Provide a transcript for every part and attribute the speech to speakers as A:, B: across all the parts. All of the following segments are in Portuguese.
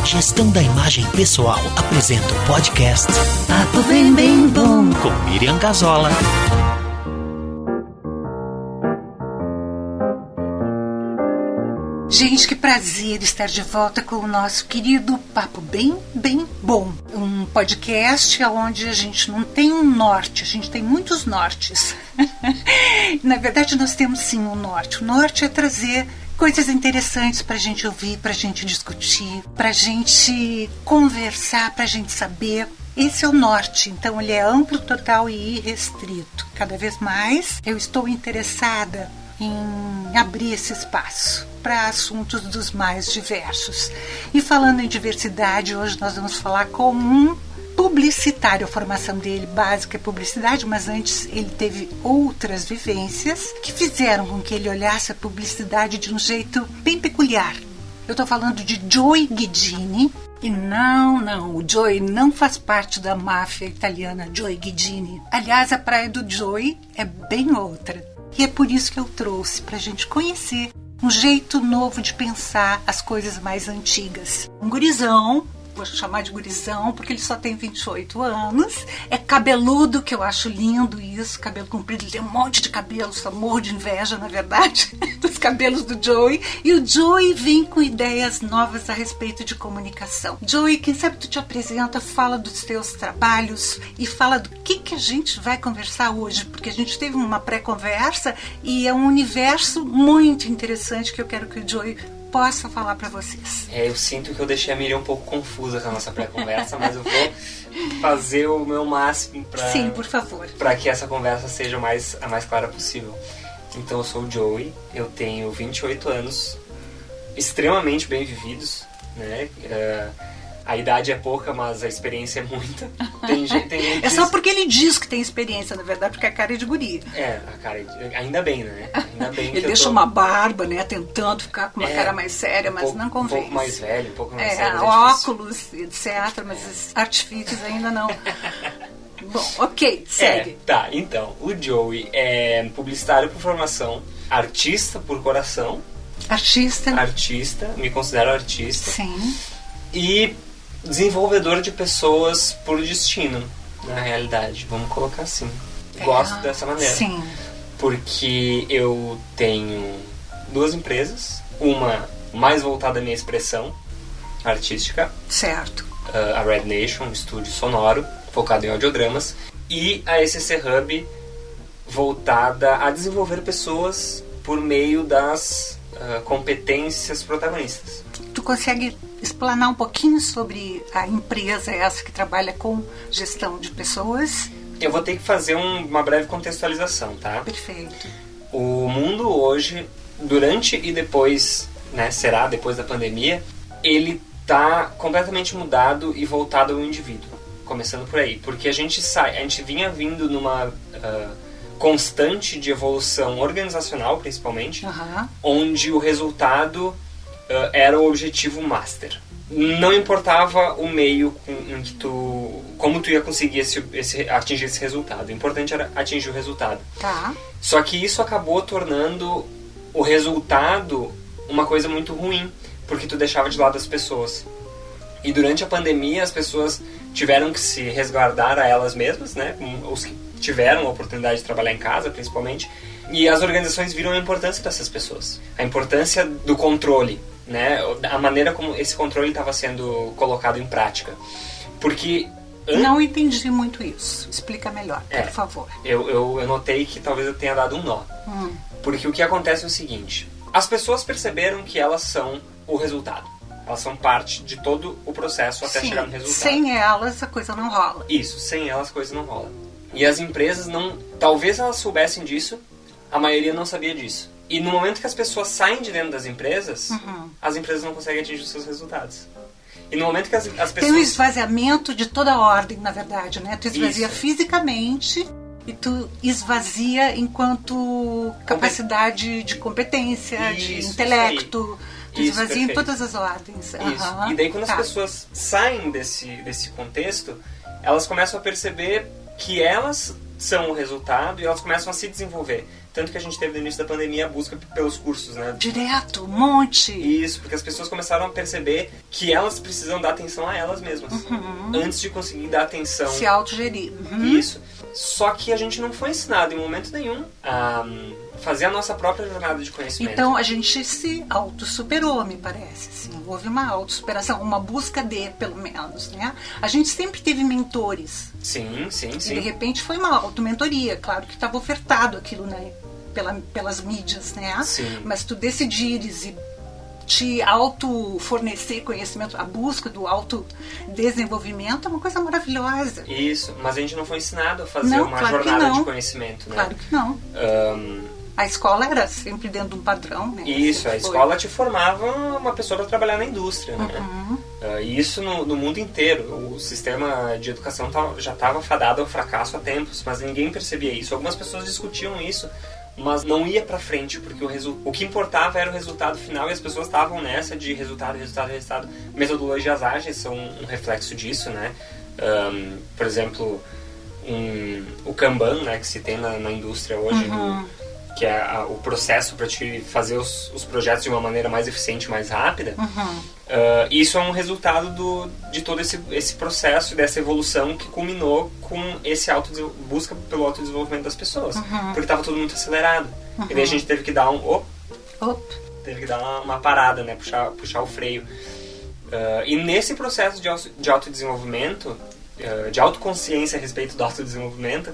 A: Gestão da Imagem Pessoal apresenta o podcast
B: Papo Bem Bem Bom
A: com Miriam Gazola.
B: Gente, que prazer estar de volta com o nosso querido Papo Bem Bem Bom. Um podcast onde a gente não tem um norte, a gente tem muitos nortes. Na verdade, nós temos sim um norte. O norte é trazer coisas interessantes para a gente ouvir, para a gente discutir, para a gente conversar, para a gente saber. Esse é o norte, então ele é amplo, total e irrestrito. Cada vez mais eu estou interessada em abrir esse espaço para assuntos dos mais diversos. E falando em diversidade, hoje nós vamos falar com um publicitário. A formação dele básica é publicidade, mas antes ele teve outras vivências que fizeram com que ele olhasse a publicidade de um jeito bem peculiar. Eu estou falando de Joey Guidini. E não, o Joey não faz parte da máfia italiana Joey Guidini. Aliás, a praia do Joey é bem outra. E é por isso que eu trouxe, para a gente conhecer um jeito novo de pensar as coisas mais antigas. Um gurizão, vou chamar de gurizão porque ele só tem 28 anos, é cabeludo, que eu acho lindo isso, cabelo comprido, ele tem um monte de cabelo, só morro de inveja, na verdade, dos cabelos do Joey. E o Joey vem com ideias novas a respeito de comunicação. Joey, quem sabe tu te apresenta, fala dos teus trabalhos e fala do que a gente vai conversar hoje, porque a gente teve uma pré-conversa e é um universo muito interessante que eu quero que o Joey possa falar para vocês.
C: Eu sinto que eu deixei a Miriam um pouco confusa com a nossa pré-conversa, mas eu vou fazer o meu máximo para
B: Sim, por favor,
C: para que essa conversa seja a mais clara possível. Então eu sou o Joey, eu tenho 28 anos, extremamente bem vividos, né? A idade é pouca, mas a experiência é muita. Tem gente
B: é só porque ele diz que tem experiência, na verdade, porque a cara é de guri.
C: A cara ainda bem, né? Ainda bem que
B: ele deixa uma barba, né? Tentando ficar com uma cara mais séria, mas não convence.
C: Um pouco mais velho, um pouco mais sério.
B: Óculos, etc. Mas esses artifícios ainda não. Bom, ok, segue.
C: Tá, então, o Joey é publicitário por formação, artista por coração.
B: Artista,
C: me considero artista.
B: Sim.
C: E desenvolvedor de pessoas por destino, na realidade. Vamos colocar assim. Gosto dessa maneira.
B: Sim.
C: Porque eu tenho 2 empresas. Uma mais voltada à minha expressão artística.
B: Certo.
C: A Red Nation, um estúdio sonoro, focado em audiodramas. E a SCC Hub, voltada a desenvolver pessoas por meio das competências protagonistas.
B: Tu consegue explanar um pouquinho sobre a empresa essa que trabalha com gestão de pessoas?
C: Eu vou ter que fazer uma breve contextualização, tá?
B: Perfeito.
C: O mundo hoje, durante e depois, né, será depois da pandemia, ele está completamente mudado e voltado ao indivíduo. Começando por aí, porque a gente vinha vindo numa constante de evolução organizacional, principalmente, onde o resultado era o objetivo master. Não importava o meio em que como tu ia conseguir atingir esse resultado. O importante era atingir o resultado.
B: Tá.
C: Só que isso acabou tornando o resultado uma coisa muito ruim, porque tu deixava de lado as pessoas. E durante a pandemia as pessoas tiveram que se resguardar a elas mesmas, né? Os que tiveram a oportunidade de trabalhar em casa, principalmente. E as organizações viram a importância dessas pessoas. A importância do controle, né? A maneira como esse controle estava sendo colocado em prática. Porque...
B: Não entendi muito isso. Explica melhor, por favor.
C: Eu notei que talvez eu tenha dado um nó. Porque o que acontece é o seguinte. As pessoas perceberam que elas são o resultado. Elas são parte de todo o processo até chegar no resultado.
B: Sem elas a coisa não rola.
C: Isso, sem elas a coisa não rola. E as empresas não... Talvez elas soubessem disso, a maioria não sabia disso. E no momento que as pessoas saem de dentro das empresas, as empresas não conseguem atingir os seus resultados. E no momento que as pessoas...
B: Tem um esvaziamento de toda a ordem, na verdade, né? Tu esvazia fisicamente e tu esvazia enquanto capacidade de competência, de intelecto. Tu esvazia em todas as ordens.
C: Isso. E daí quando as pessoas saem desse contexto, elas começam a perceber que elas são o resultado e elas começam a se desenvolver. Tanto que a gente teve no início da pandemia a busca pelos cursos, né?
B: Direto, um monte.
C: Isso, porque as pessoas começaram a perceber que elas precisam dar atenção a elas mesmas. Antes de conseguir dar atenção...
B: Se autogerir.
C: Isso. Só que a gente não foi ensinado em momento nenhum a fazer a nossa própria jornada de conhecimento.
B: Então a gente se autossuperou, me parece. Assim. Houve uma autossuperação, uma busca de, pelo menos, né? A gente sempre teve mentores.
C: Sim.
B: E de repente foi uma automentoria. Claro que estava ofertado aquilo, né? Pelas mídias, né?
C: Sim.
B: Mas tu decidires e te auto-fornecer conhecimento, a busca do autodesenvolvimento é uma coisa maravilhosa.
C: Isso, mas a gente não foi ensinado a fazer uma jornada de conhecimento, né?
B: Claro que não. A escola era sempre dentro de um padrão, né?
C: Isso, a escola te formava uma pessoa para trabalhar na indústria, né? E isso no mundo inteiro. O sistema de educação já estava fadado ao fracasso há tempos, mas ninguém percebia isso. Algumas pessoas discutiam isso, mas não ia pra frente, porque o que importava era o resultado final e as pessoas estavam nessa de resultado. Metodologias ágeis são um reflexo disso, né? Por exemplo, o Kanban, né, que se tem na indústria hoje, que é o processo para te fazer os projetos de uma maneira mais eficiente, mais rápida. Isso é um resultado de todo esse processo, dessa evolução que culminou com esse busca pelo autodesenvolvimento das pessoas. Porque estava tudo muito acelerado. E daí a gente teve que dar uma parada, né? Puxar o freio. E nesse processo de autodesenvolvimento, de autoconsciência a respeito do autodesenvolvimento,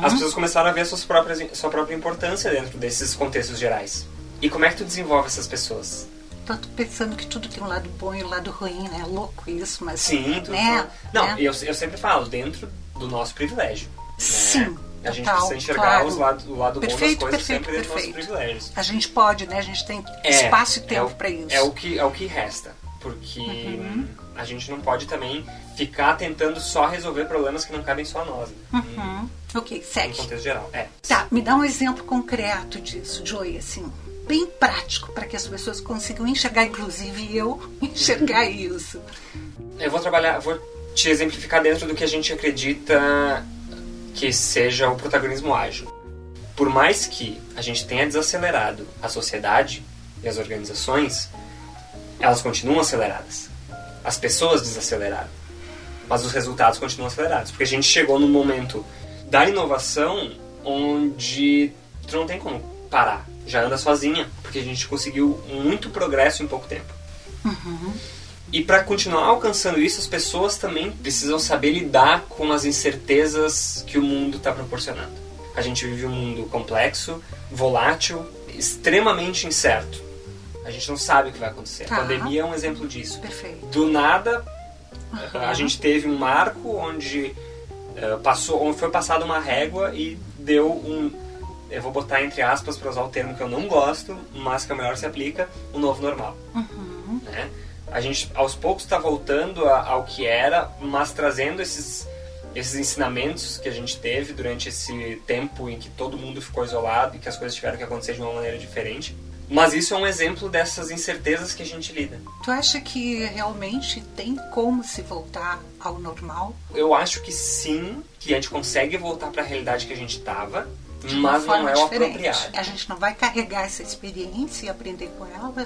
C: as pessoas começaram a ver sua própria importância dentro desses contextos gerais. E como é que tu desenvolve essas pessoas?
B: Tô pensando que tudo tem um lado bom e um lado ruim, né? É louco isso, mas...
C: Sim, tudo.
B: Né?
C: Não, eu sempre falo, dentro do nosso privilégio.
B: Sim,
C: né? A gente
B: total,
C: precisa enxergar
B: claro.
C: o lado bom das coisas sempre dentro dos nossos
B: Perfeito.
C: privilégios.
B: A gente pode, né? A gente tem espaço e tempo para isso.
C: É o que resta. Porque a gente não pode também ficar tentando só resolver problemas que não cabem só a nós.
B: Ok, segue.
C: No contexto geral.
B: Tá, me dá um exemplo concreto disso, Joey, assim, bem prático, para que as pessoas consigam enxergar, inclusive eu, enxergar isso.
C: Eu vou te exemplificar dentro do que a gente acredita que seja o protagonismo ágil. Por mais que a gente tenha desacelerado a sociedade e as organizações, elas continuam aceleradas. As pessoas desaceleraram, mas os resultados continuam acelerados, porque a gente chegou num momento da inovação onde tu não tem como parar, já anda sozinha, porque a gente conseguiu muito progresso em pouco tempo. E para continuar alcançando isso, as pessoas também precisam saber lidar com as incertezas que o mundo está proporcionando. A gente vive um mundo complexo, volátil, extremamente incerto. A gente não sabe o que vai acontecer. A pandemia é um exemplo disso.
B: Perfeito.
C: Do nada, a gente teve um marco onde foi passada uma régua e deu eu vou botar entre aspas para usar o termo que eu não gosto, mas que é o melhor se aplica, um novo normal. Né? A gente aos poucos está voltando ao que era, mas trazendo esses ensinamentos que a gente teve durante esse tempo em que todo mundo ficou isolado e que as coisas tiveram que acontecer de uma maneira diferente. Mas isso é um exemplo dessas incertezas que a gente lida.
B: Tu acha que realmente tem como se voltar ao normal?
C: Eu acho que sim, que a gente consegue voltar para a realidade que a gente estava, mas não é o apropriado.
B: A gente não vai carregar essa experiência e aprender com ela?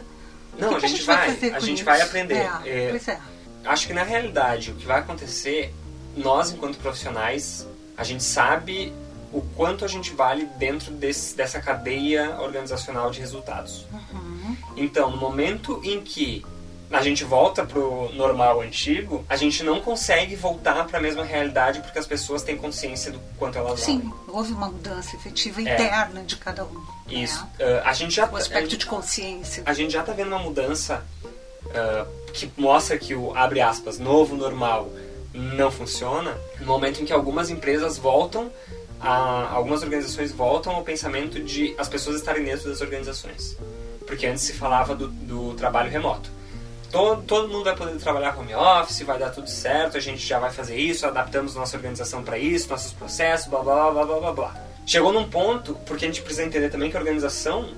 C: Não, a gente vai aprender.
B: Pois é.
C: Acho que na realidade o que vai acontecer, nós enquanto profissionais, a gente sabe o quanto a gente vale dentro dessa cadeia organizacional de resultados. Então, no momento em que a gente volta pro normal antigo, a gente não consegue voltar para a mesma realidade porque as pessoas têm consciência do quanto elas valem.
B: Sim, houve uma mudança efetiva interna de cada um.
C: Isso.
B: Né?
C: A gente já,
B: o aspecto de consciência.
C: A gente já está vendo uma mudança que mostra que o, abre aspas, novo normal não funciona, no momento em que algumas empresas algumas organizações voltam ao pensamento de as pessoas estarem dentro das organizações. Porque antes se falava do trabalho remoto. Todo mundo vai poder trabalhar home office, vai dar tudo certo, a gente já vai fazer isso, adaptamos nossa organização para isso, nossos processos, blá blá blá blá blá blá. Chegou num ponto, porque a gente precisa entender também que a organização,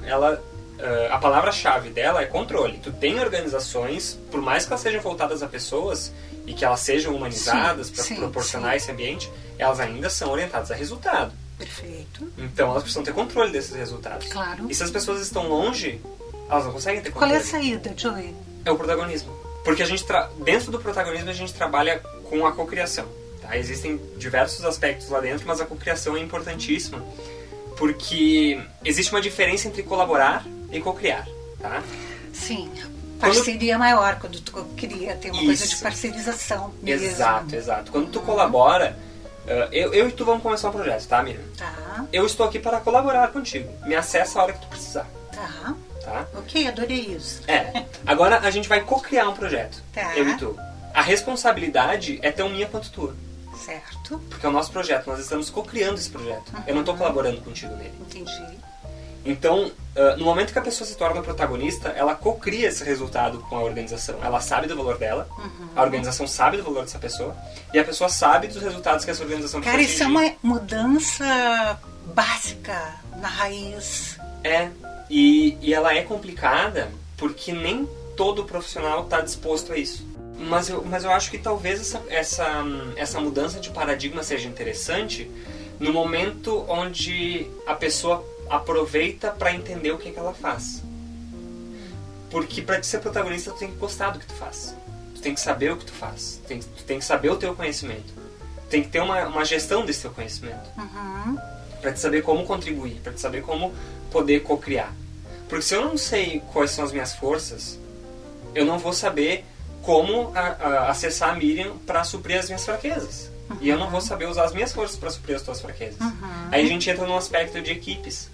C: a palavra-chave dela é controle. Tu tem organizações, por mais que elas sejam voltadas a pessoas e que elas sejam humanizadas para proporcionar esse ambiente, elas ainda são orientadas a resultado.
B: Perfeito.
C: Então elas precisam ter controle desses resultados.
B: Claro.
C: E se as pessoas estão longe, elas não conseguem ter
B: Qual
C: controle.
B: é a saída, Joey?
C: É o protagonismo. Porque a gente dentro do protagonismo a gente trabalha com a cocriação. Tá? Existem diversos aspectos lá dentro, mas a cocriação é importantíssima. Porque existe uma diferença entre colaborar e cocriar. Tá?
B: Sim. Parceria maior quando tu cria, tem uma coisa de parcerização mesmo.
C: Exato. Quando tu colabora, eu e tu vamos começar um projeto, tá, Miriam?
B: Tá.
C: Eu estou aqui para colaborar contigo. Me acessa a hora que tu precisar. Tá?
B: Ok, adorei isso.
C: Agora a gente vai co-criar um projeto.
B: Tá.
C: Eu e tu. A responsabilidade é tão minha quanto tua.
B: Certo.
C: Porque é o nosso projeto, nós estamos co-criando esse projeto. Eu não estou colaborando contigo nele.
B: Entendi.
C: Então, no momento que a pessoa se torna protagonista, ela co-cria esse resultado com a organização. Ela sabe do valor dela, a organização sabe do valor dessa pessoa, e a pessoa sabe dos resultados que essa organização precisa atingir.
B: Isso é uma mudança básica na raiz.
C: E ela é complicada porque nem todo profissional está disposto a isso. Mas eu acho que talvez essa mudança de paradigma seja interessante no momento onde a pessoa aproveita para entender o que ela faz. Porque para te ser protagonista tu tem que gostar do que tu faz. Tu tem que saber o que tu faz. Tu tem que saber o teu conhecimento. Tu tem que ter uma gestão desse teu conhecimento. Para te saber como contribuir, para te saber como poder co-criar. Porque se eu não sei quais são as minhas forças, eu não vou saber como acessar a Miriam para suprir as minhas fraquezas. E eu não vou saber usar as minhas forças para suprir as tuas fraquezas. Aí a gente entra num aspecto de equipes.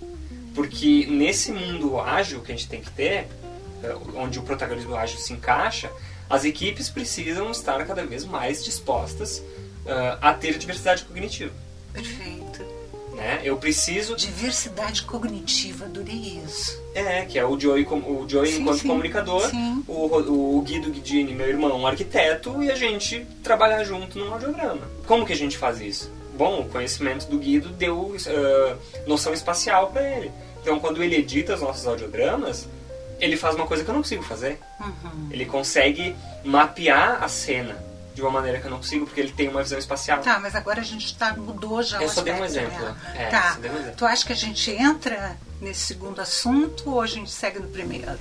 C: Porque nesse mundo ágil que a gente tem que ter, onde o protagonismo ágil se encaixa, as equipes precisam estar cada vez mais dispostas a ter diversidade cognitiva.
B: Perfeito.
C: Né? Eu preciso...
B: Diversidade cognitiva, adorei isso.
C: Que é o Joey enquanto comunicador, o Guido Guidini, meu irmão, um arquiteto, e a gente trabalhar junto num audiograma. Como que a gente faz isso? Bom, o conhecimento do Guido deu noção espacial para ele. Então, quando ele edita os nossos audiodramas, ele faz uma coisa que eu não consigo fazer. Ele consegue mapear a cena de uma maneira que eu não consigo, porque ele tem uma visão espacial.
B: Tá, mas agora a gente mudou já o aspecto.
C: Eu só dei um exemplo.
B: Tá, tu acha que a gente entra nesse segundo assunto ou a gente segue no primeiro?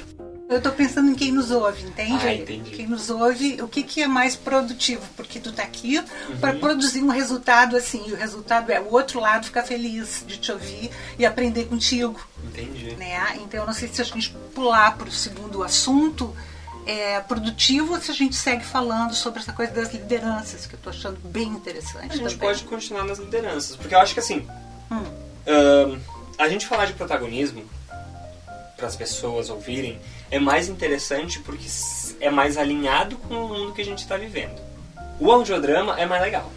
B: Eu tô pensando em quem nos ouve, entende?
C: Entendi.
B: Quem nos ouve, o que é mais produtivo? Porque tu tá aqui para produzir um resultado assim, e o resultado é o outro lado ficar feliz de te ouvir e aprender contigo.
C: Entendi.
B: Né? Então eu não sei se a gente pular pro segundo assunto produtivo ou se a gente segue falando sobre essa coisa das lideranças, que eu tô achando bem interessante.
C: A gente pode continuar nas lideranças, porque eu acho que assim, a gente falar de protagonismo para as pessoas ouvirem é mais interessante porque é mais alinhado com o mundo que a gente está vivendo. O audiodrama é mais legal.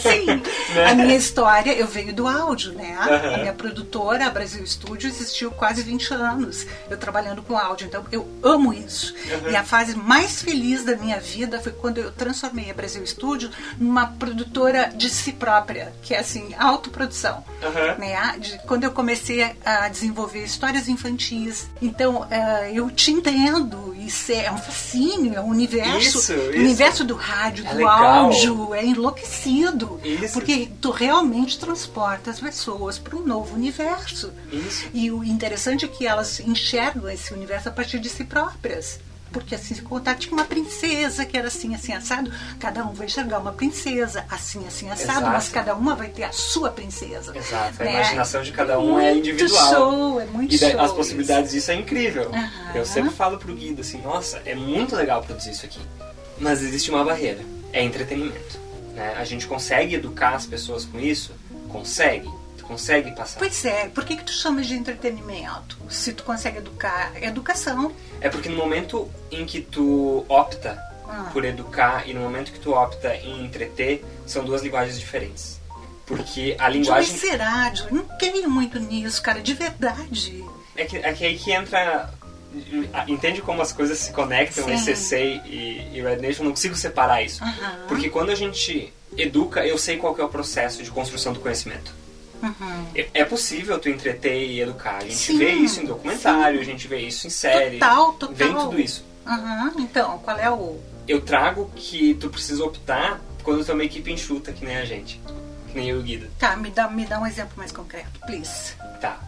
B: Sim, né? A minha história, eu venho do áudio, né? A minha produtora, a Brasil Studio, existiu quase 20 anos eu trabalhando com áudio, então eu amo isso. E a fase mais feliz da minha vida foi quando eu transformei a Brasil Studio numa produtora de si própria, que é assim, autoprodução. Né? Quando eu comecei a desenvolver histórias infantis, então eu te entendo, isso é um fascínio, é um universo, o universo do rádio, do áudio, é enlouquecido. Porque tu realmente transporta as pessoas para um novo universo. E o interessante é que elas enxergam esse universo a partir de si próprias. Porque assim, se contar, tinha uma princesa que era assim, assim, assado. Cada um vai enxergar uma princesa assim, assim, assado. Mas cada uma vai ter a sua princesa.
C: Exato, a imaginação de cada um é individual.
B: Show, é muito show.
C: E as possibilidades disso é incrível. Eu sempre falo pro Guido assim, nossa, é muito legal produzir isso aqui. Mas existe uma barreira, é entretenimento. Né? A gente consegue educar as pessoas com isso? Consegue. Tu consegue passar.
B: Pois é, por que tu chamas de entretenimento? Se tu consegue educar, é educação.
C: É porque no momento em que tu opta por educar e no momento que tu opta em entreter, são duas linguagens diferentes. Porque a linguagem...
B: Mas será? Eu não creio muito nisso, cara, de verdade.
C: É que aí que entra... Entende como as coisas se conectam, SCC e Red Nation? Eu não consigo separar isso. Porque quando a gente educa, eu sei qual que é o processo de construção do conhecimento. É possível tu entreter e educar. A gente vê isso em documentário, a gente vê isso em série.
B: Total.
C: Vem tudo isso.
B: Então, qual é o...
C: Eu trago que tu precisa optar quando tu é uma equipe enxuta, que nem a gente. que nem eu e o Guido.
B: Tá, me dá um exemplo mais concreto, please.
C: Tá.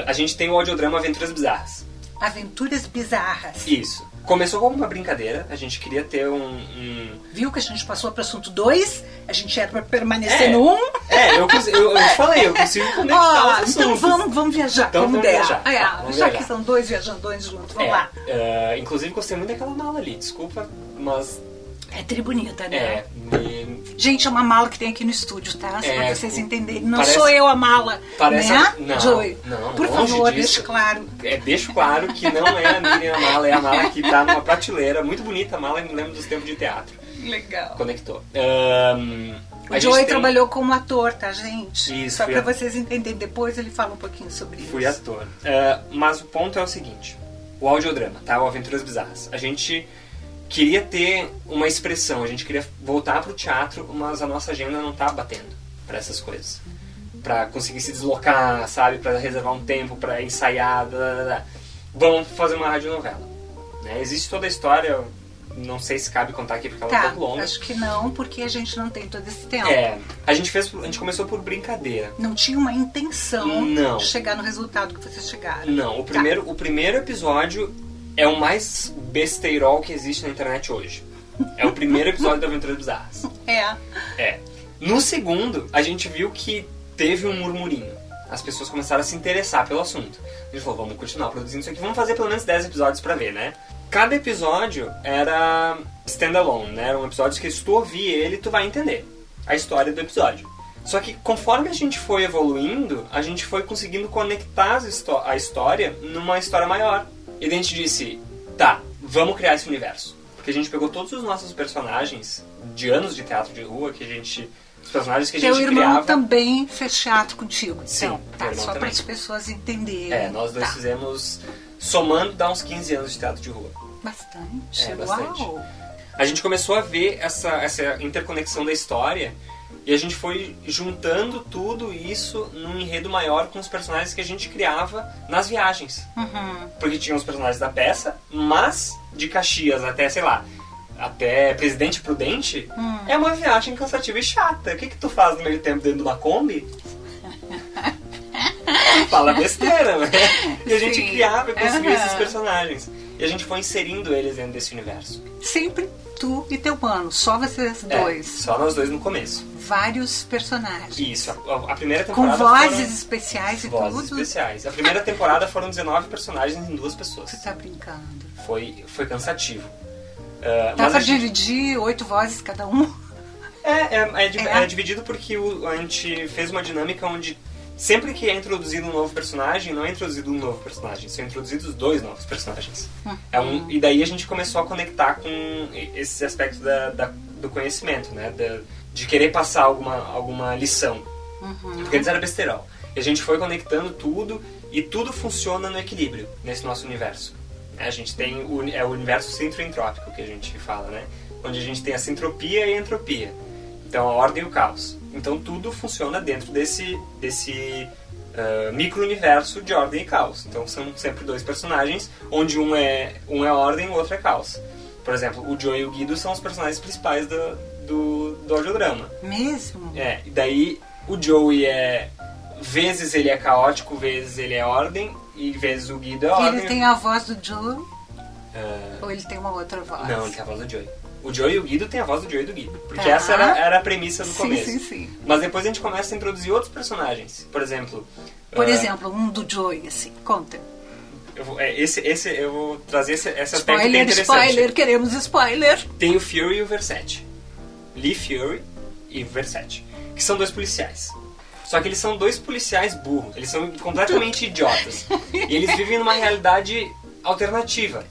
C: A gente tem o audiodrama Aventuras Bizarras.
B: Aventuras Bizarras.
C: Isso. Começou como uma brincadeira, a gente queria ter
B: Viu que a gente passou para o assunto 2? A gente era para permanecer no 1?
C: Eu te falei, eu consigo conectar os assuntos.
B: Então vamos viajar,
C: Então vamos viajar.
B: Vamos já viajar. Que são 2 viajandões juntos, vamos lá.
C: Inclusive gostei muito daquela mala ali, desculpa, mas...
B: É tri bonita, né?
C: Gente,
B: é uma mala que tem aqui no estúdio, tá? Só pra vocês entenderem. Não
C: parece,
B: sou eu a mala,
C: parece,
B: né,
C: não,
B: Joey?
C: Não,
B: por favor, deixe claro.
C: Deixo claro que não é a Miriam a mala, é a mala que tá numa prateleira. Muito bonita a mala, me lembro dos tempos de teatro.
B: Legal.
C: Conectou.
B: O Joey trabalhou como ator, tá, gente?
C: Isso,
B: só pra vocês entenderem. Depois ele fala um pouquinho sobre isso.
C: Fui ator. Mas o ponto é o seguinte. O audiodrama, tá? O Aventuras Bizarras. A gente queria ter uma expressão, a gente queria voltar pro teatro, mas a nossa agenda não tá batendo pra essas coisas. Pra conseguir se deslocar, sabe? Pra reservar um tempo, pra ensaiar, Vamos fazer uma radionovela. Né? Existe toda a história, não sei se cabe contar aqui porque ela é um pouco longa.
B: Acho que não, porque a gente não tem todo esse tempo.
C: A gente começou por brincadeira.
B: Não tinha uma intenção de chegar no resultado que vocês chegaram.
C: Não, o primeiro episódio é o mais besteirol que existe na internet hoje. É o primeiro episódio da Aventuras Bizarras. No segundo, a gente viu que teve um murmurinho. As pessoas começaram a se interessar pelo assunto. A gente falou, vamos continuar produzindo isso aqui, vamos fazer pelo menos 10 episódios pra ver, né? Cada episódio era standalone, né? Eram episódios que se tu ouvir ele, tu vai entender a história do episódio. Só que conforme a gente foi evoluindo, a gente foi conseguindo conectar a história numa história maior. E daí a gente disse, tá, vamos criar esse universo. Porque a gente pegou todos os nossos personagens de anos de teatro de rua, os personagens que a gente criava...
B: Teu irmão também fez teatro contigo.
C: Sim,
B: então, tá, só para
C: também.
B: as pessoas entenderem.
C: Nós dois fizemos, somando, dá uns 15 anos de teatro de rua.
B: Bastante,
C: bastante.
B: Uau!
C: A gente começou a ver essa interconexão da história e a gente foi juntando tudo isso num enredo maior com os personagens que a gente criava nas viagens. Porque tinham os personagens da peça, mas de Caxias até, sei lá, até Presidente Prudente, é uma viagem cansativa e chata. O que tu faz no meio tempo dentro de uma Kombi? Fala besteira, né? E a gente criava e construía esses personagens. E a gente foi inserindo eles dentro desse universo.
B: Sempre tu e teu mano, só vocês dois.
C: Só nós dois no começo.
B: Vários personagens.
C: Isso, a primeira temporada
B: com vozes especiais e tudo?
C: Vozes especiais. A primeira temporada foram 19 personagens em 2 pessoas.
B: Você tá brincando.
C: Foi cansativo.
B: Dá pra dividir 8 vozes cada um?
C: É dividido porque a gente fez uma dinâmica onde sempre que é introduzido um novo personagem, não é introduzido um novo personagem, são introduzidos 2 novos personagens. E daí a gente começou a conectar com esse aspecto do conhecimento, né? De querer passar alguma lição. Porque antes era besterol. E a gente foi conectando tudo e tudo funciona no equilíbrio nesse nosso universo. A gente tem o universo sintroentrópico que a gente fala, né? Onde a gente tem a sintropia e a entropia. Então a ordem e o caos. Então tudo funciona dentro desse micro-universo de ordem e caos. Então são sempre 2 personagens, onde um é ordem e o outro é caos. Por exemplo, o Joey e o Guido são os personagens principais do audiodrama.
B: Mesmo?
C: E daí o Joey vezes ele é caótico, vezes ele é ordem, e vezes o Guido é ordem.
B: Ele tem a voz do Joey? Ou ele tem uma outra voz?
C: Não, ele tem a voz do Joey. O Joey e o Guido tem a voz do Joey e do Guido. Porque essa era a premissa do começo.
B: Sim.
C: Mas depois a gente começa a introduzir outros personagens. Por exemplo...
B: um do Joey, assim. Conta.
C: Eu vou trazer esse aspecto que é interessante.
B: Spoiler, queremos spoiler.
C: Tem o Fury e o Versace. Lee Fury e Versace. Que são 2 policiais. Só que eles são 2 policiais burros. Eles são completamente idiotas. E eles vivem numa realidade alternativa.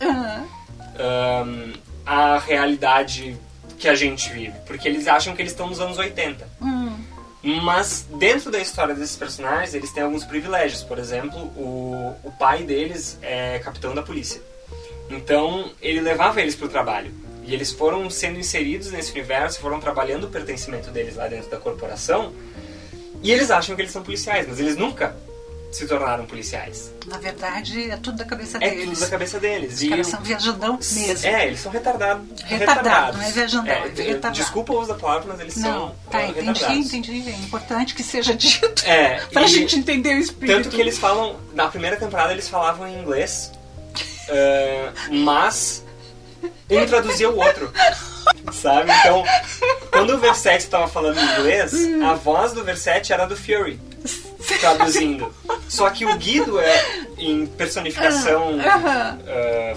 C: A realidade que a gente vive. Porque eles acham que eles estão nos anos 80. Mas dentro da história desses personagens, eles têm alguns privilégios. Por exemplo, o pai deles é capitão da polícia. Então, ele levava eles para o trabalho. E eles foram sendo inseridos nesse universo, foram trabalhando o pertencimento deles lá dentro da corporação. E eles acham que eles são policiais, mas eles nunca se tornaram policiais.
B: Na verdade, é tudo da cabeça
C: É
B: deles.
C: tudo da cabeça deles.
B: Os caras são viajandão mesmo.
C: Eles são retardados.
B: Retardado, não é viajandão, é retardado.
C: Desculpa o uso da palavra, mas eles são retardados.
B: Entendi. É importante que seja dito pra gente entender o espírito.
C: Tanto que eles falam, na primeira temporada eles falavam em inglês, mas um traduzia o outro. Sabe? Então, quando o Versetti estava falando em inglês, a voz do Versetti era do Fury, traduzindo. Só que o Guido em personificação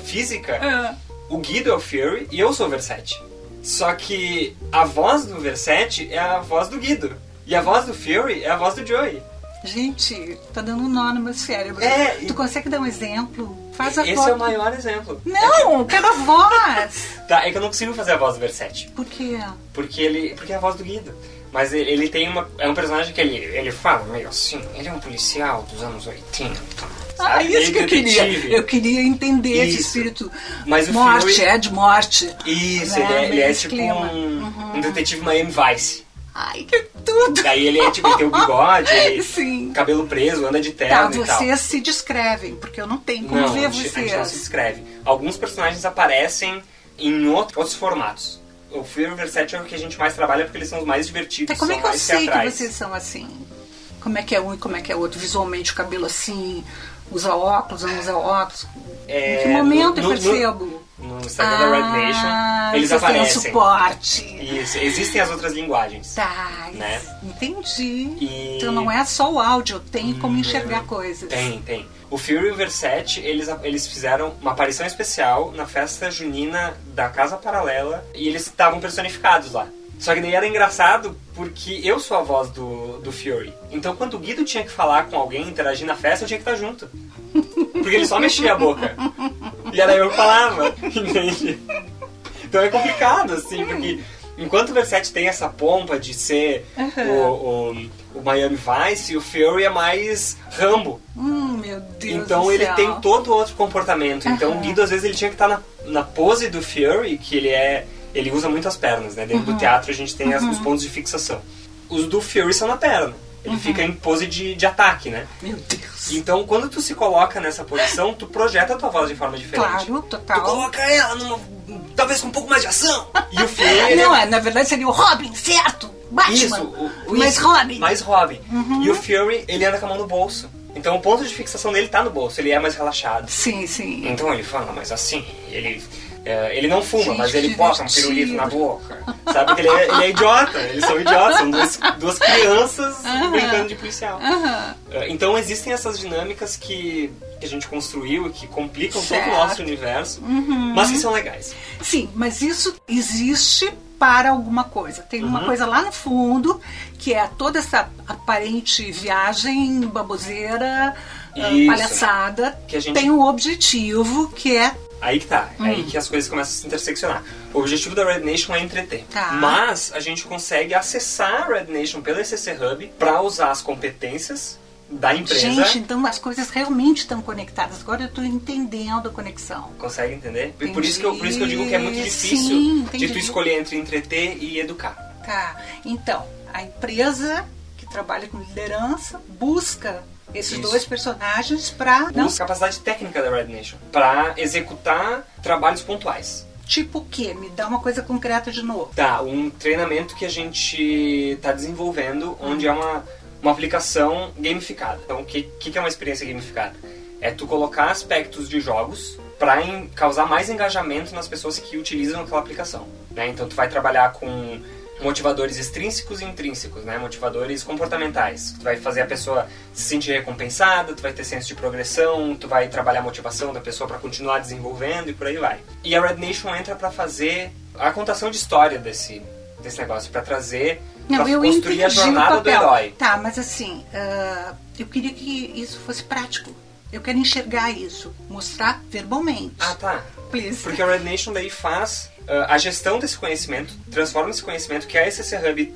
C: física, o Guido é o Fury e eu sou o Versetti. Só que a voz do Versetti é a voz do Guido. E a voz do Fury é a voz do Joey.
B: Gente, tá dando um nó no meu cérebro. Tu consegue dar um exemplo? Faz a
C: Esse
B: voz.
C: é o maior exemplo.
B: Não, quero a voz.
C: Tá, é que eu não consigo fazer a voz do Versetti.
B: Por quê?
C: Porque é a voz do Guido. Mas ele tem é um personagem que ele fala meio assim, ele é um policial dos anos 80. Sabe?
B: Isso que eu queria. Eu queria entender esse espírito.
C: Mas o
B: morte,
C: Fury,
B: de morte.
C: Isso, né? ele é tipo um detetive Miami Vice.
B: Ai, que tudo!
C: Daí ele tem o bigode,
B: Sim.
C: cabelo preso, anda de terno e tal.
B: Vocês se descrevem, porque eu não tenho como ver vocês.
C: A gente não se descreve. Alguns personagens aparecem em outros formatos. O Fury e o Versetti é o que a gente mais trabalha porque eles são os mais divertidos.
B: Como é que eu sei
C: teatrais.
B: que vocês são assim? Como é que é um e como é que é outro? Visualmente, o cabelo assim, usa óculos, não usa óculos? Em que momento eu percebo?
C: No Instagram da Red Nation, eles aparecem.
B: Tem suporte.
C: Isso, existem as outras linguagens.
B: Tá,
C: né?
B: Entendi. Então não é só o áudio, tem como enxergar coisas.
C: Tem. O Fury e o Versetti, eles fizeram uma aparição especial na festa junina da Casa Paralela e eles estavam personificados lá. Só que daí era engraçado porque eu sou a voz do Fury. Então quando o Guido tinha que falar com alguém, interagir na festa, eu tinha que estar junto. Porque ele só mexia a boca. E era eu que falava, entende? Então é complicado, assim, porque enquanto o Versetti tem essa pompa de ser o Miami Vice, o Fury é mais Rambo.
B: Meu Deus
C: então
B: do
C: ele
B: céu.
C: tem todo outro comportamento. Então o Guido, às vezes, ele tinha que estar na pose do Fury, que ele usa muito as pernas, né? Dentro do teatro a gente tem os pontos de fixação. Os do Fury são na perna. Ele fica em pose de ataque, né?
B: Meu Deus.
C: Então, quando tu se coloca nessa posição, tu projeta a tua voz de forma diferente.
B: Claro, total.
C: Tu coloca ela talvez com um pouco mais de ação. E o Fury...
B: Não, na verdade seria o Robin, certo? Batman. Mas Robin.
C: Mais Robin. E o Fury, ele anda com a mão no bolso. Então, o ponto de fixação dele tá no bolso. Ele é mais relaxado.
B: Sim.
C: Então, ele fala, mas assim, ele não fuma,
B: Gente,
C: mas ele bota um pirulito na boca. Sabe? Porque ele é idiota. Eles são idiotas. São duas crianças brincando de policial. Então existem essas dinâmicas que a gente construiu e que complicam todo o nosso universo, mas que são legais.
B: Sim, mas isso existe para alguma coisa. Tem uma coisa lá no fundo, que é toda essa aparente viagem baboseira, palhaçada,
C: que a gente...
B: tem um objetivo que é...
C: Aí que tá, aí que as coisas começam a se interseccionar. O objetivo da Red Nation é entreter.
B: Tá.
C: Mas a gente consegue acessar a Red Nation pelo ECC Hub para usar as competências da empresa.
B: Gente, então as coisas realmente estão conectadas. Agora eu estou entendendo a conexão.
C: Consegue entender?
B: Entendi.
C: Por isso que eu digo que é muito difícil de tu escolher entre entreter e educar.
B: Tá, então, a empresa que trabalha com liderança busca esses dois personagens para...
C: Busca a capacidade técnica da Red Nation para executar trabalhos pontuais.
B: Tipo o quê? Me dá uma coisa concreta de novo.
C: Tá, um treinamento que a gente está desenvolvendo, onde é uma aplicação gamificada. Então, o que é uma experiência gamificada? É tu colocar aspectos de jogos para causar mais engajamento nas pessoas que utilizam aquela aplicação, né? Então, tu vai trabalhar com motivadores extrínsecos e intrínsecos, né? Motivadores comportamentais. Tu vai fazer a pessoa se sentir recompensada, tu vai ter senso de progressão, tu vai trabalhar a motivação da pessoa para continuar desenvolvendo e por aí vai. E a Red Nation entra para fazer a contação de história desse negócio, para trazer, para construir a jornada do herói.
B: Tá, mas assim, eu queria que isso fosse prático. Eu quero enxergar isso, mostrar verbalmente.
C: Ah, tá.
B: Please.
C: Porque a Red Nation daí faz a gestão desse conhecimento, transforma esse conhecimento que a ECC Hub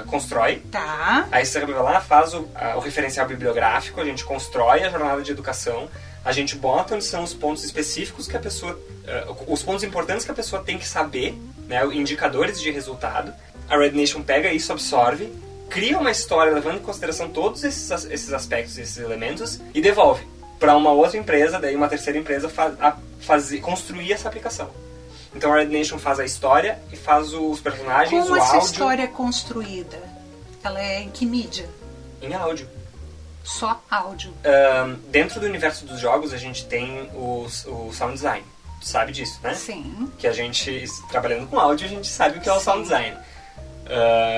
C: constrói.
B: Tá.
C: A ECC Hub vai lá, faz o referencial bibliográfico, a gente constrói a jornada de educação, a gente bota onde são os pontos específicos que a pessoa... os pontos importantes que a pessoa tem que saber, né, indicadores de resultado. A Red Nation pega isso, absorve cria uma história levando em consideração todos esses aspectos, esses elementos, e devolve para uma outra empresa, daí uma terceira empresa construir essa aplicação. Então a Red Nation faz a história e faz os personagens,
B: Como
C: o áudio.
B: essa história é construída? Ela é em que mídia?
C: Em áudio.
B: Só áudio.
C: Dentro do universo dos jogos a gente tem o sound design. Tu sabe disso, né?
B: Sim.
C: Que a gente, trabalhando com áudio, a gente sabe o que é o sound design.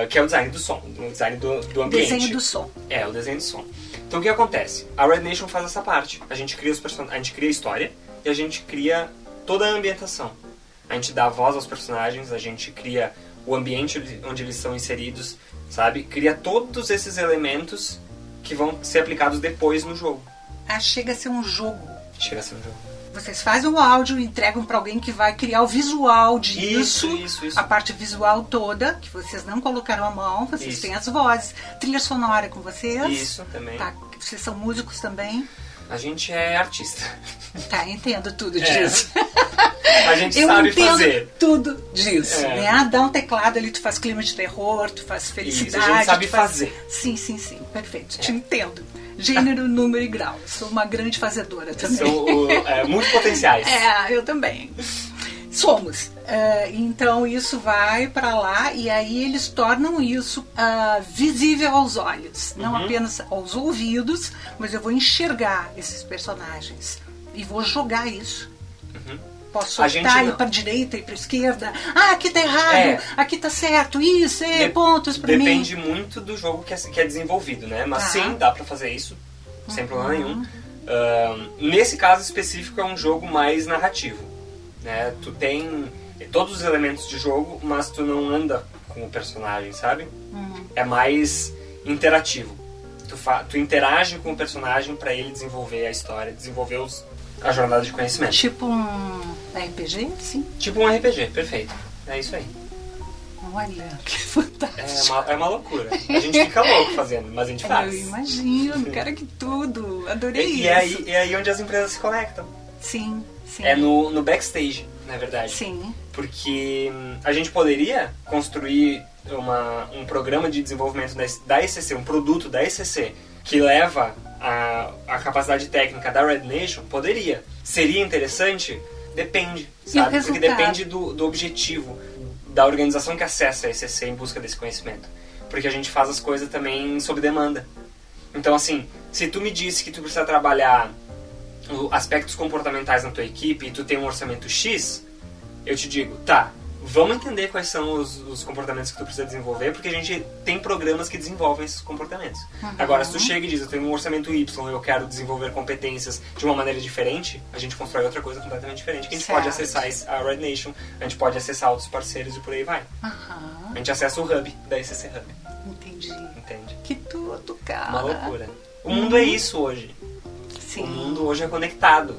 C: Que é o design do som, o design do ambiente.
B: Desenho do som.
C: É, o desenho do som. Então o que acontece? A Red Nation faz essa parte. A gente cria a história e a gente cria toda a ambientação. A gente dá voz aos personagens, a gente cria o ambiente onde eles são inseridos, sabe? Cria todos esses elementos que vão ser aplicados depois no jogo.
B: Chega a ser um jogo.
C: Chega a ser um jogo.
B: Vocês fazem o áudio e entregam para alguém que vai criar o visual disso.
C: Isso.
B: A parte visual toda, que vocês não colocaram a mão, vocês têm as vozes. Trilha sonora com vocês.
C: Isso, também.
B: Tá, vocês são músicos também.
C: A gente é artista.
B: Tá, entendo tudo disso.
C: A gente sabe fazer.
B: Eu entendo tudo disso, né? Dá um teclado ali, tu faz clima de terror, tu faz felicidade.
C: Isso, a gente sabe fazer.
B: Sim, perfeito, te entendo. Gênero, número e grau. Sou uma grande fazedora também.
C: São multipotenciais.
B: Eu também. Somos. Então isso vai para lá e aí eles tornam isso visível aos olhos. Não apenas aos ouvidos, mas eu vou enxergar esses personagens. E vou jogar isso. Posso soltar, ir para direita e para esquerda. Aqui tá errado, aqui tá certo, isso, pontos para mim.
C: Depende muito do jogo que é desenvolvido, né? Mas sim, dá para fazer isso, sem problema nenhum. Nesse caso específico é um jogo mais narrativo, né? Tu tem todos os elementos de jogo, mas tu não anda com o personagem, sabe? É mais interativo. Tu interage com o personagem para ele desenvolver a história, desenvolver a jornada de conhecimento.
B: Tipo um RPG, sim?
C: Tipo um RPG, perfeito. É isso aí.
B: Olha, que fantástico.
C: É uma loucura. A gente fica louco fazendo, mas a gente faz.
B: Eu imagino, cara, que tudo. Adorei isso.
C: É aí onde as empresas se conectam.
B: Sim.
C: É no backstage, na verdade.
B: Sim.
C: Porque a gente poderia construir um programa de desenvolvimento da ECC, um produto da ECC, que leva a capacidade técnica da Red Nation. Poderia. Seria interessante? Depende, sabe? Porque depende do objetivo da organização que acessa a ECC em busca desse conhecimento. Porque a gente faz as coisas também sob demanda. Então, assim, se tu me disse que tu precisa trabalhar aspectos comportamentais na tua equipe e tu tem um orçamento X, eu te digo, tá, vamos entender quais são os comportamentos que tu precisa desenvolver, porque a gente tem programas que desenvolvem esses comportamentos. Agora, se tu chega e diz, eu tenho um orçamento Y, eu quero desenvolver competências de uma maneira diferente, a gente constrói outra coisa completamente diferente, que a gente pode acessar a Red Nation, a gente pode acessar outros parceiros e por aí vai. A gente acessa o Hub da ECC Hub.
B: Entendi.
C: Entende?
B: Que tudo, cara.
C: Uma loucura. O mundo é isso hoje.
B: Sim.
C: O mundo hoje é conectado,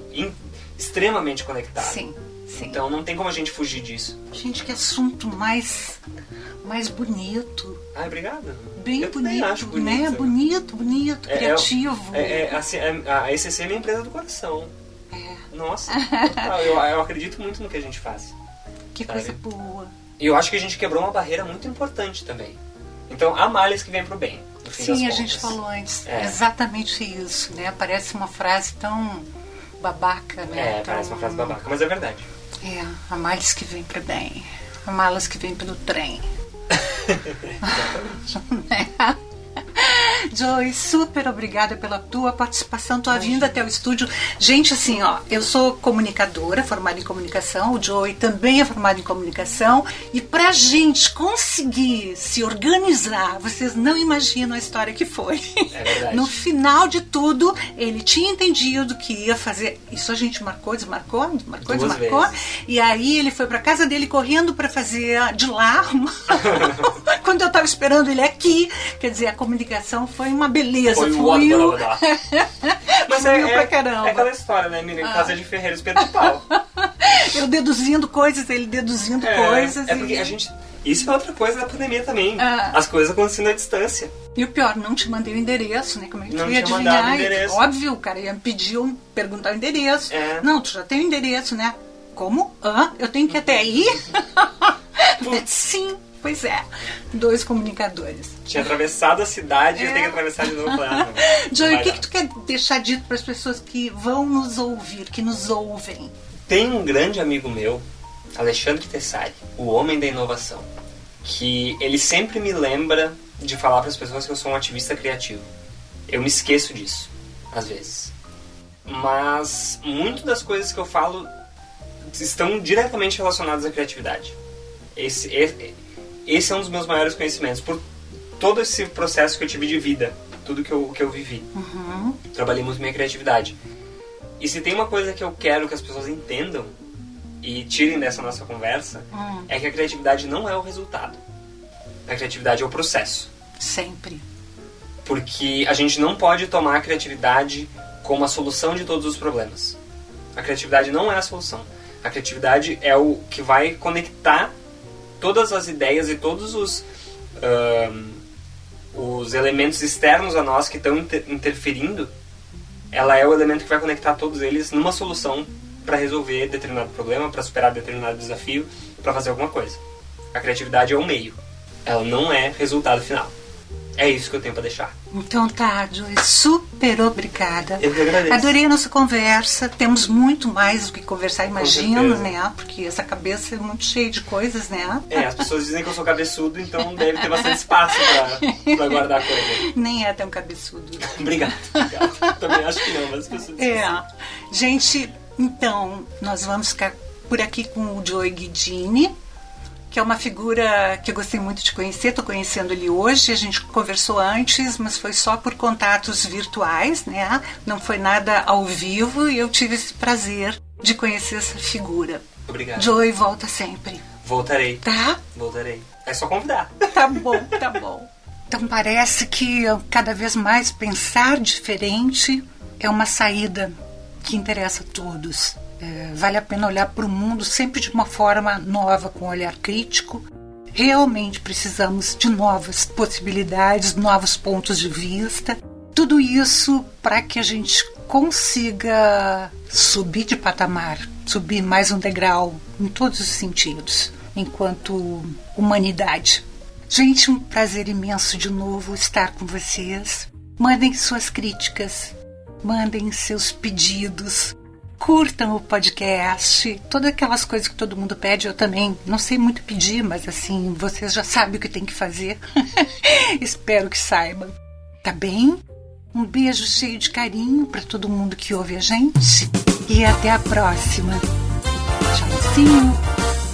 C: extremamente conectado.
B: Sim.
C: Então não tem como a gente fugir disso.
B: Gente, que assunto mais bonito.
C: Obrigado.
B: Bem
C: eu
B: bonito,
C: acho bonito,
B: né? Bonito, criativo.
C: Assim, a ECC é minha empresa do coração. Nossa, total. Eu acredito muito no que a gente faz.
B: Que coisa boa.
C: E eu acho que a gente quebrou uma barreira muito importante também. Então, há males que vêm pro bem, no fim das
B: Sim, a
C: contas.
B: gente falou antes. Exatamente isso, né? Parece uma frase tão babaca, né?
C: Parece uma frase babaca, mas é verdade.
B: Há males que vêm pro bem. Há malas que vêm pelo trem. Joey, super obrigada pela tua participação, tua vinda até o estúdio. Gente, assim, eu sou comunicadora, formada em comunicação, o Joey também é formado em comunicação, e pra gente conseguir se organizar, vocês não imaginam a história que foi.
C: É verdade.
B: No final de tudo, ele tinha entendido que ia fazer, isso a gente desmarcou, e aí ele foi pra casa dele correndo pra fazer de lá, quando eu tava esperando ele aqui, quer dizer, a comunicação foi uma beleza.
C: Fluiu. Mas
B: pra caramba.
C: É aquela história, né, Miriam? Casa de ferreiro, espeto de pau.
B: Eu deduzindo coisas, ele deduzindo coisas.
C: Porque a gente... Isso é outra coisa da pandemia também. As coisas acontecendo à distância.
B: E o pior, não te mandei o endereço, né? Como é que tu ia
C: adivinhar?
B: Endereço. Óbvio, o cara ia me pedir, perguntar o endereço. Não, tu já tem o endereço, né? Como? Eu tenho que ir até aí? Sim. Pois é, 2 comunicadores.
C: Tinha atravessado a cidade e eu tenho que atravessar de novo.
B: Joey, o que tu quer deixar dito para as pessoas que vão nos ouvir, que nos ouvem?
C: Tem um grande amigo meu, Alexandre Tessari, o homem da inovação, que ele sempre me lembra de falar para as pessoas que eu sou um ativista criativo. Eu me esqueço disso, às vezes. Mas muito das coisas que eu falo estão diretamente relacionadas à criatividade. Esse é um dos meus maiores conhecimentos, por todo esse processo que eu tive de vida, tudo que eu vivi. Trabalhei muito minha criatividade. E se tem uma coisa que eu quero que as pessoas entendam e tirem dessa nossa conversa, é que a criatividade não é o resultado. A criatividade é o processo.
B: Sempre.
C: Porque a gente não pode tomar a criatividade como a solução de todos os problemas. A criatividade não é a solução. A criatividade é o que vai conectar todas as ideias e todos os elementos externos a nós que estão interferindo. Ela é o elemento que vai conectar todos eles numa solução para resolver determinado problema, para superar determinado desafio, para fazer alguma coisa. A criatividade é o meio. Ela não é resultado final. É isso que eu tenho para deixar.
B: Então tá, Joey, super obrigada.
C: Eu que agradeço.
B: Adorei a nossa conversa. Temos muito mais do que conversar, imagino, né? Porque essa cabeça é muito cheia de coisas, né?
C: As pessoas dizem que eu sou cabeçudo, então deve ter bastante espaço para guardar coisa.
B: Nem é tão cabeçudo.
C: Obrigado. Também acho que não, mas as pessoas dizem.
B: Gente, então, nós vamos ficar por aqui com o Joey Guidini, que é uma figura que eu gostei muito de conhecer. Estou conhecendo ele hoje. A gente conversou antes, mas foi só por contatos virtuais, né? Não foi nada ao vivo, e eu tive esse prazer de conhecer essa figura.
C: Obrigado.
B: Joey, volta sempre.
C: Voltarei.
B: Tá?
C: Voltarei. É só convidar.
B: Tá bom, tá bom. Então parece que cada vez mais pensar diferente é uma saída que interessa a todos. Vale a pena olhar para o mundo sempre de uma forma nova, com um olhar crítico. Realmente precisamos de novas possibilidades, novos pontos de vista. Tudo isso para que a gente consiga subir de patamar, subir mais um degrau em todos os sentidos, enquanto humanidade. Gente, um prazer imenso de novo estar com vocês. Mandem suas críticas, mandem seus pedidos. Curtam o podcast, todas aquelas coisas que todo mundo pede. Eu também não sei muito pedir, mas assim, vocês já sabem o que tem que fazer. Espero que saibam. Tá bem? Um beijo cheio de carinho para todo mundo que ouve a gente. E até a próxima. Tchauzinho.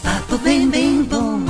A: Papo bem, bem bom.